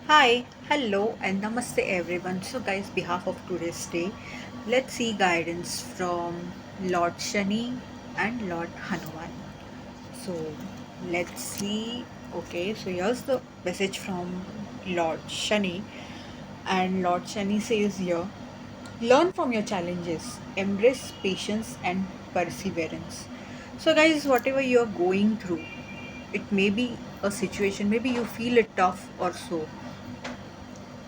Hi, hello, and namaste everyone. So, guys, behalf of today's day, let's see guidance from Lord Shani and Lord Hanuman. So, let's see. Okay, so here's the message from Lord Shani, and Lord Shani says here, learn from your challenges, embrace patience and perseverance. So, guys, whatever you're going through, it may be a situation, maybe you feel it tough or so,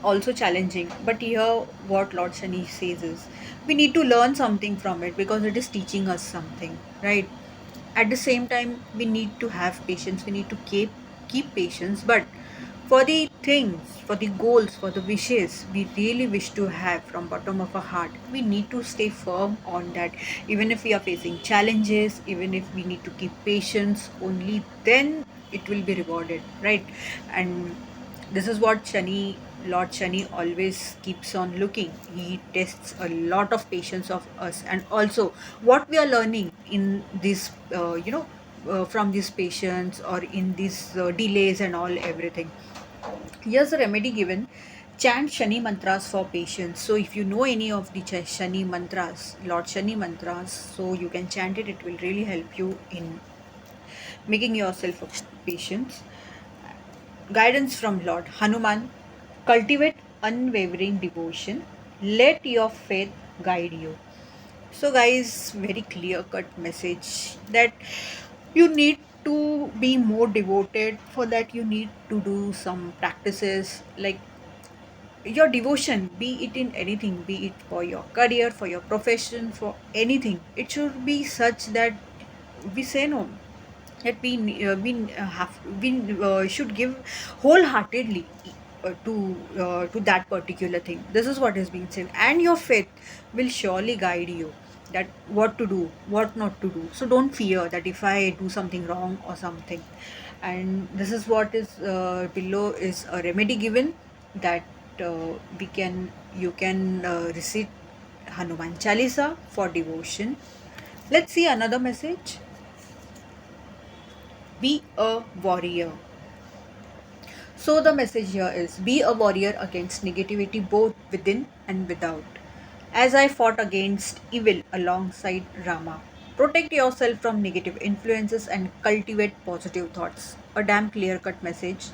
also challenging. But here, what Lord Shani says is we need to learn something from it because it is teaching us something, right? At the same time, we need to have patience. We need to keep patience. But for the things, for the goals, for the wishes we really wish to have from bottom of our heart, we need to stay firm on that. Even if we are facing challenges, even if we need to keep patience, only then it will be rewarded, right? And this is what Lord Shani always keeps on looking. He tests a lot of patience of us, and also what we are learning in this, from these patients or in these delays and all everything. Here's a remedy given. Chant Shani mantras for patients. So if you know any of the Shani mantras, Lord Shani mantras, so you can chant it. It will really help you in making yourself a patient. Guidance from Lord Hanuman. Cultivate unwavering devotion. Let your faith guide you. So, guys, very clear cut message that you need to be more devoted. For that, you need to do some practices like your devotion, be it in anything, be it for your career, for your profession, for anything. It should be such that we say no, that we should give wholeheartedly to that particular thing. This is what is being said, and your faith will surely guide you that what to do, what not to do. So don't fear that if I do something wrong or something. And this is what is below is a remedy given that we can you can recite Hanuman Chalisa for devotion. Let's see another message. Be a warrior. So, the message here is be a warrior against negativity both within and without. As I fought against evil alongside Rama, protect yourself from negative influences and cultivate positive thoughts. A damn clear cut message.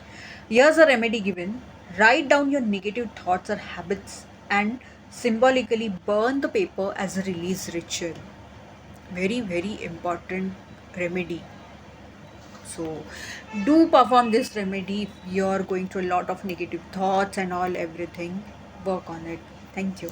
Here's a remedy given. Write down your negative thoughts or habits and symbolically burn the paper as a release ritual. Very, very important remedy. So, do perform this remedy if you're going through a lot of negative thoughts and all everything. Work on it. Thank you.